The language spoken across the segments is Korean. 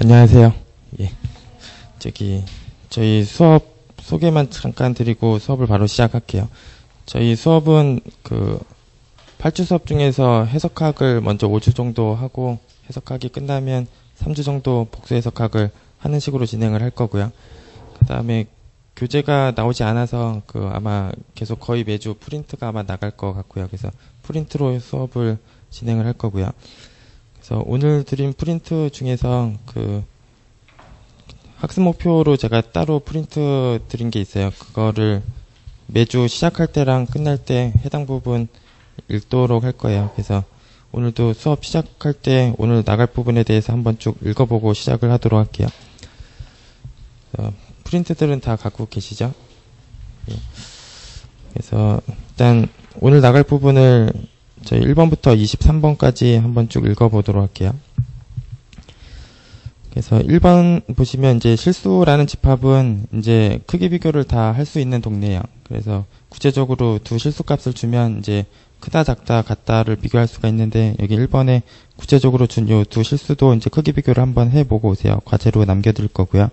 안녕하세요. 예. 저희 수업 소개만 잠깐 드리고 수업을 바로 시작할게요. 저희 수업은 8주 수업 중에서 해석학을 먼저 5주 정도 하고 해석학이 끝나면 3주 정도 복수 해석학을 하는 식으로 진행을 할 거고요. 그 다음에 교재가 나오지 않아서 아마 계속 거의 매주 프린트가 아마 나갈 것 같고요. 그래서 프린트로 수업을 진행을 할 거고요. 그래서 오늘 드린 프린트 중에서 학습 목표로 제가 따로 프린트 드린 게 있어요. 그거를 매주 시작할 때랑 끝날 때 해당 부분 읽도록 할 거예요. 그래서 오늘도 수업 시작할 때 오늘 나갈 부분에 대해서 한번 쭉 읽어보고 시작을 하도록 할게요. 프린트들은 다 갖고 계시죠? 예. 그래서 일단 오늘 나갈 부분을 저희 1번부터 23번까지 한번 쭉 읽어보도록 할게요. 그래서 1번 보시면 이제 실수라는 집합은 이제 크기 비교를 다 할 수 있는 동네예요. 그래서 구체적으로 두 실수 값을 주면 이제 크다, 작다, 같다를 비교할 수가 있는데 여기 1번에 구체적으로 준 요 두 실수도 이제 크기 비교를 한번 해보고 오세요. 과제로 남겨드릴 거고요.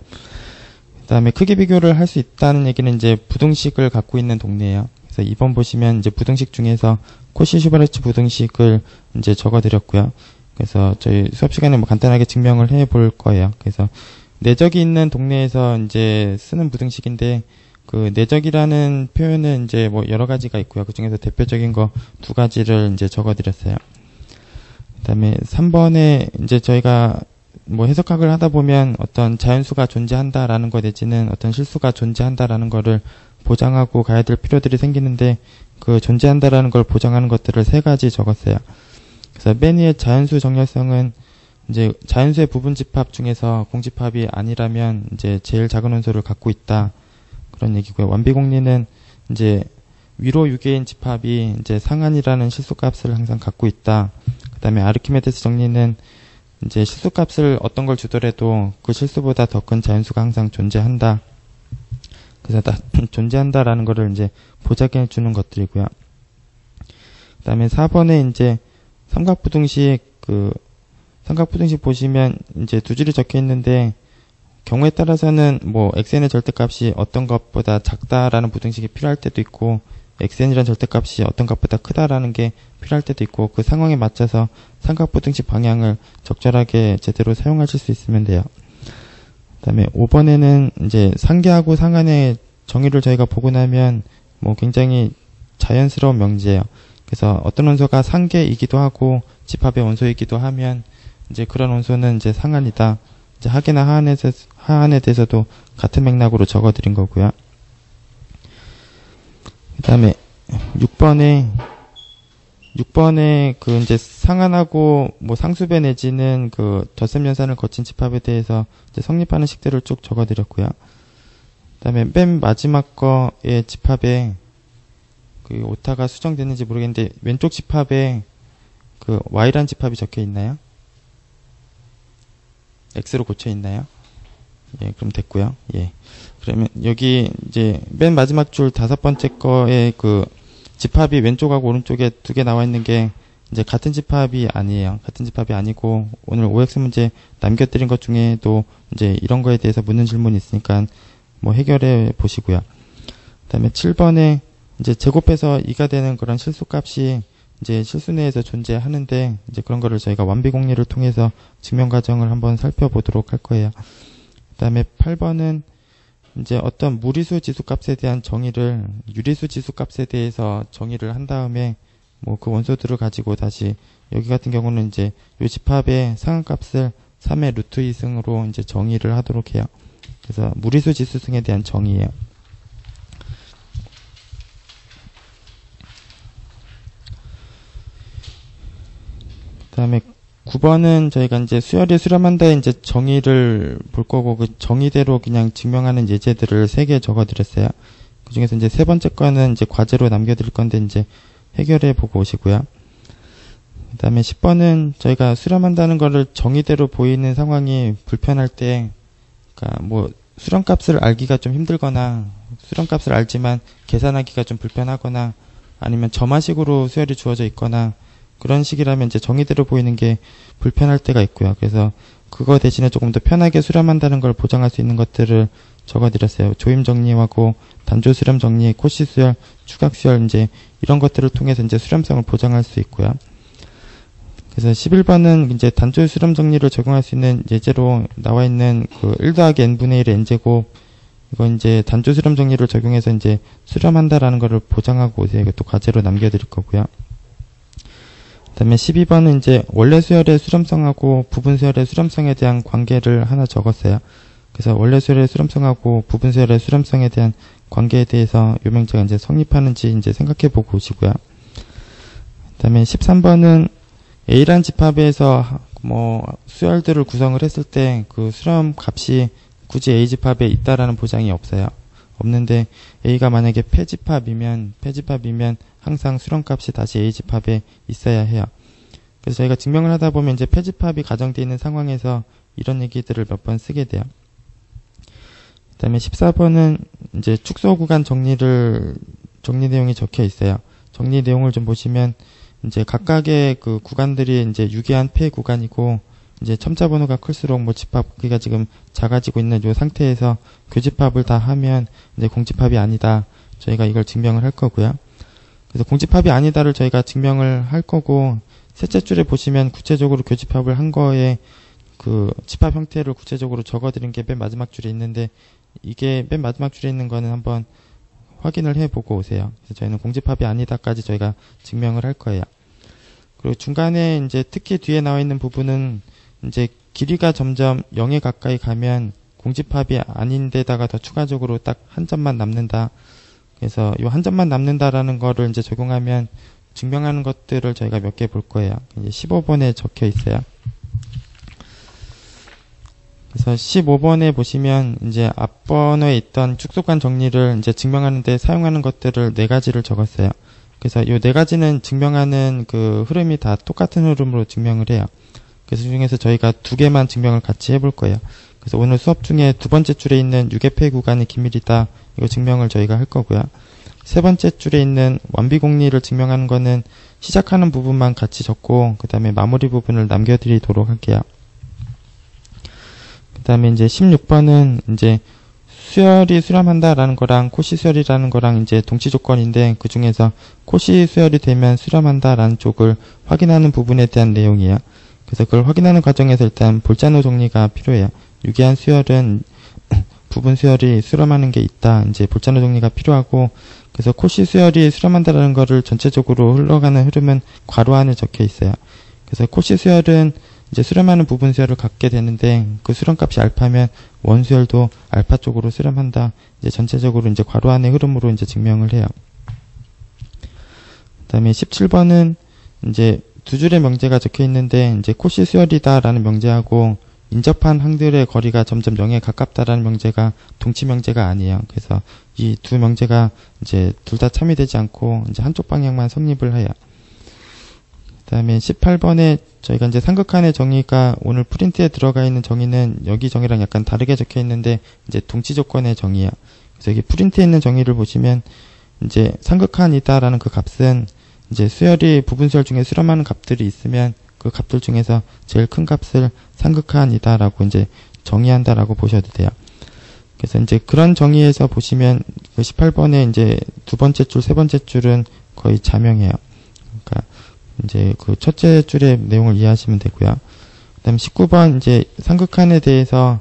그 다음에 크기 비교를 할 수 있다는 얘기는 이제 부등식을 갖고 있는 동네예요. 그래서 2번 보시면 이제 부등식 중에서 코시-슈바르츠 부등식을 이제 적어드렸고요. 그래서 저희 수업 시간에 간단하게 증명을 해 볼 거예요. 그래서 내적이 있는 동네에서 이제 쓰는 부등식인데 내적이라는 표현은 이제 여러 가지가 있고요. 그 중에서 대표적인 거 두 가지를 이제 적어드렸어요. 그 다음에 3번에 이제 저희가 해석학을 하다 보면 어떤 자연수가 존재한다라는 것 내지는 어떤 실수가 존재한다라는 거를 보장하고 가야 될 필요들이 생기는데 존재한다라는 걸 보장하는 것들을 세 가지 적었어요. 그래서 맨 위에 자연수 정렬성은 이제 자연수의 부분 집합 중에서 공집합이 아니라면 이제 제일 작은 원소를 갖고 있다. 그런 얘기고요. 완비공리는 이제 위로 6개인 집합이 이제 상한이라는 실수값을 항상 갖고 있다. 그 다음에 아르키메데스 정리는 이제 실수값을 어떤 걸 주더라도 그 실수보다 더 큰 자연수가 항상 존재한다. 그래서 존재한다라는 거를 이제 보장해 주는 것들이고요. 그 다음에 4번에 이제 삼각부등식 삼각부등식 보시면 이제 두 줄이 적혀 있는데 경우에 따라서는 xn의 절대값이 어떤 것보다 작다라는 부등식이 필요할 때도 있고 xn이라는 절대값이 어떤 것보다 크다라는 게 필요할 때도 있고 그 상황에 맞춰서 삼각부등식 방향을 적절하게 제대로 사용하실 수 있으면 돼요. 그 다음에 5번에는 이제 상계하고 상한의 정의를 저희가 보고 나면 굉장히 자연스러운 명제예요. 그래서 어떤 원소가 상계이기도 하고 집합의 원소이기도 하면 이제 그런 원소는 이제 상한이다. 이제 하계나 하한에 대해서도 같은 맥락으로 적어드린 거고요. 그 다음에 6번에 이제 상한하고 상수배 내지는 덧셈 연산을 거친 집합에 대해서 이제 성립하는 식들을 쭉 적어드렸고요. 그 다음에 맨 마지막 거의 집합에 오타가 수정됐는지 모르겠는데 왼쪽 집합에 y란 집합이 적혀 있나요? x로 고쳐 있나요? 예, 그럼 됐고요. 예. 그러면 여기 이제 맨 마지막 줄 5번째 거에 집합이 왼쪽하고 오른쪽에 두 개 나와 있는 게 이제 같은 집합이 아니에요. 같은 집합이 아니고 오늘 OX 문제 남겨드린 것 중에도 이제 이런 거에 대해서 묻는 질문이 있으니까 해결해 보시고요. 그다음에 7번에 이제 제곱해서 2가 되는 그런 실수값이 이제 실수 내에서 존재하는데 이제 그런 거를 저희가 완비공리를 통해서 증명 과정을 한번 살펴보도록 할 거예요. 그다음에 8번은 이제 어떤 무리수 지수값에 대한 정의를 유리수 지수값에 대해서 정의를 한 다음에 그 원소들을 가지고 다시 여기 같은 경우는 이제 요 집합의 상한값을 3의 루트 2승으로 이제 정의를 하도록 해요. 그래서 무리수 지수승에 대한 정의예요. 그다음에 9번은 저희가 이제 수열이 수렴한다에 이제 정의를 볼 거고 그 정의대로 그냥 증명하는 예제들을 3개 적어드렸어요. 그 중에서 이제 세 번째 거는 이제 과제로 남겨드릴 건데 이제 해결해 보고 오시고요. 그다음에 10번은 저희가 수렴한다는 거를 정의대로 보이는 상황이 불편할 때, 그러니까 수렴값을 알기가 좀 힘들거나 수렴값을 알지만 계산하기가 좀 불편하거나 아니면 점화식으로 수열이 주어져 있거나 그런 식이라면 이제 정의대로 보이는 게 불편할 때가 있고요. 그래서 그거 대신에 조금 더 편하게 수렴한다는 걸 보장할 수 있는 것들을 적어드렸어요. 조임 정리하고 단조 수렴 정리, 코시 수열, 추각 수열 이제 이런 것들을 통해서 이제 수렴성을 보장할 수 있고요. 그래서 11번은 이제 단조 수렴 정리를 적용할 수 있는 예제로 나와 있는 그 1 더하기 n분의 1의 n제곱 이건 이제 단조 수렴 정리를 적용해서 이제 수렴한다라는 거를 보장하고 오세요. 이것도 과제로 남겨드릴 거고요. 그다음에 12번은 이제 원래 수열의 수렴성하고 부분 수열의 수렴성에 대한 관계를 하나 적었어요. 그래서 원래 수열의 수렴성하고 부분 수열의 수렴성에 대한 관계에 대해서 요 명제가 이제 성립하는지 이제 생각해 보고 오시고요. 그다음에 13번은 A란 집합에서 뭐 수열들을 구성을 했을 때 그 수렴 값이 굳이 A 집합에 있다라는 보장이 없어요. 없는데 A가 만약에 폐집합이면 항상 수렴 값이 다시 A 집합에 있어야 해요. 그래서 저희가 증명을 하다 보면 이제 폐집합이 가정되어 있는 상황에서 이런 얘기들을 몇 번 쓰게 돼요. 그 다음에 14번은 이제 축소 구간 정리 내용이 적혀 있어요. 정리 내용을 좀 보시면 이제 각각의 그 구간들이 이제 유기한 폐 구간이고 이제 첨자 번호가 클수록 뭐 집합 크기가 지금 작아지고 있는 이 상태에서 교집합을 다 하면 이제 공집합이 아니다. 저희가 이걸 증명을 할 거고요. 그래서 공집합이 아니다를 저희가 증명을 할 거고 셋째 줄에 보시면 구체적으로 교집합을 한 거에 그 집합 형태를 구체적으로 적어드린 게 맨 마지막 줄에 있는데 이게 맨 마지막 줄에 있는 거는 한번 확인을 해보고 오세요. 그래서 저희는 공집합이 아니다까지 저희가 증명을 할 거예요. 그리고 중간에 이제 특히 뒤에 나와 있는 부분은 이제 길이가 점점 0에 가까이 가면 공집합이 아닌데다가 더 추가적으로 딱 한 점만 남는다. 그래서 이 한 점만 남는다라는 거를 이제 적용하면 증명하는 것들을 저희가 몇 개 볼 거예요. 이제 15번에 적혀 있어요. 그래서 15번에 보시면 이제 앞번호에 있던 축소관 정리를 이제 증명하는데 사용하는 것들을 4가지를 적었어요. 그래서 이 4가지는 증명하는 그 흐름이 다 똑같은 흐름으로 증명을 해요. 그래서 그 중에서 저희가 2개만 증명을 같이 해볼 거예요. 그래서 오늘 수업 중에 2번째 줄에 있는 유계폐 구간의 기밀이다. 이거 증명을 저희가 할 거고요. 3번째 줄에 있는 완비공리를 증명하는 거는 시작하는 부분만 같이 적고 그 다음에 마무리 부분을 남겨드리도록 할게요. 그 다음에 이제 16번은 이제 수열이 수렴한다라는 거랑 코시 수열이라는 거랑 이제 동치 조건인데 그 중에서 코시 수열이 되면 수렴한다라는 쪽을 확인하는 부분에 대한 내용이에요. 그래서 그걸 확인하는 과정에서 일단 볼자노 정리가 필요해요. 유기한 수열은 부분 수열이 수렴하는 게 있다. 이제 볼자노 정리가 필요하고 그래서 코시 수열이 수렴한다라는 거를 전체적으로 흘러가는 흐름은 괄호 안에 적혀 있어요. 그래서 코시 수열은 이제 수렴하는 부분 수열을 갖게 되는데 그 수렴값이 알파면 원 수열도 알파 쪽으로 수렴한다. 이제 전체적으로 이제 괄호 안의 흐름으로 이제 증명을 해요. 그다음에 17번은 이제 두 줄의 명제가 적혀 있는데 이제 코시 수열이다라는 명제하고 인접한 항들의 거리가 점점 0에 가깝다라는 명제가 동치 명제가 아니에요. 그래서 이 두 명제가 이제 둘 다 참여되지 않고 이제 한쪽 방향만 성립을 해요. 그 다음에 18번에 저희가 이제 삼극한의 정의가 오늘 프린트에 들어가 있는 정의는 여기 정의랑 약간 다르게 적혀 있는데 이제 동치 조건의 정의예요. 그래서 여기 프린트에 있는 정의를 보시면 이제 삼극한이다라는 그 값은 이제 수열이 부분 수열 중에 수렴하는 값들이 있으면 그 값들 중에서 제일 큰 값을 삼극한이다라고 이제 정의한다라고 보셔도 돼요. 그래서 이제 그런 정의에서 보시면 그 18번에 이제 두 번째 줄, 세 번째 줄은 거의 자명해요. 그러니까 이제 그 첫째 줄의 내용을 이해하시면 되고요. 그다음 19번 이제 삼극한에 대해서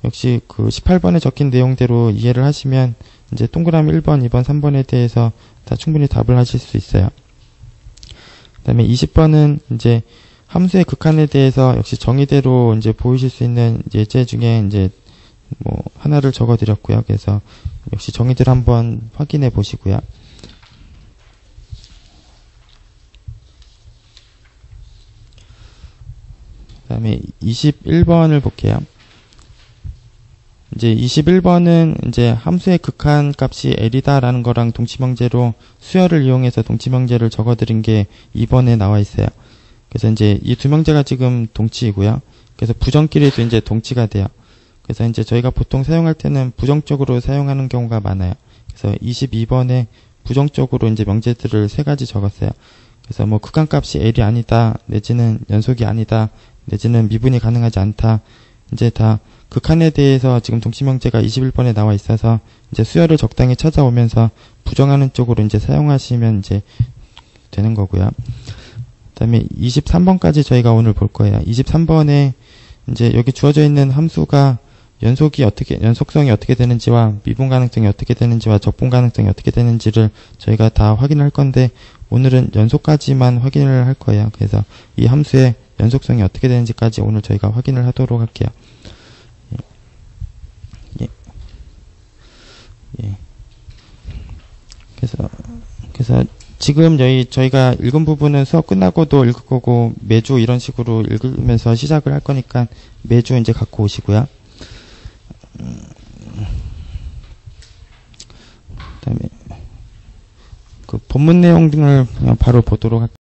역시 그 18번에 적힌 내용대로 이해를 하시면 이제 동그라미 1번, 2번, 3번에 대해서 다 충분히 답을 하실 수 있어요. 그다음에 20번은 이제 함수의 극한에 대해서 역시 정의대로 이제 보이실 수 있는 예제 중에 이제 뭐 하나를 적어 드렸고요. 그래서 역시 정의대로 한번 확인해 보시고요. 그다음에 21번을 볼게요. 이제 21번은 이제 함수의 극한 값이 L이다라는 거랑 동치명제로 수열을 이용해서 동치명제를 적어드린 게 2번에 나와 있어요. 그래서 이제 이 두 명제가 지금 동치이고요. 그래서 부정끼리도 이제 동치가 돼요. 그래서 이제 저희가 보통 사용할 때는 부정적으로 사용하는 경우가 많아요. 그래서 22번에 부정적으로 이제 명제들을 3가지 적었어요. 그래서 뭐 극한 값이 L이 아니다, 내지는 연속이 아니다, 내지는 미분이 가능하지 않다. 이제 다 극한에 대해서 지금 동시명제가 21번에 나와 있어서 이제 수열을 적당히 찾아오면서 부정하는 쪽으로 이제 사용하시면 이제 되는 거고요. 그다음에 23번까지 저희가 오늘 볼 거예요. 23번에 이제 여기 주어져 있는 함수가 연속성이 어떻게 되는지와 미분 가능성이 어떻게 되는지와 적분 가능성이 어떻게 되는지를 저희가 다 확인할 건데, 오늘은 연속까지만 확인을 할 거예요. 그래서 이 함수의 연속성이 어떻게 되는지까지 오늘 저희가 확인을 하도록 할게요. 예. 그래서 지금 저희가 읽은 부분은 수업 끝나고도 읽을 거고, 매주 이런 식으로 읽으면서 시작을 할 거니까 매주 이제 갖고 오시고요. 그다음에 그 본문 내용 등을 그냥 바로 보도록 할게요.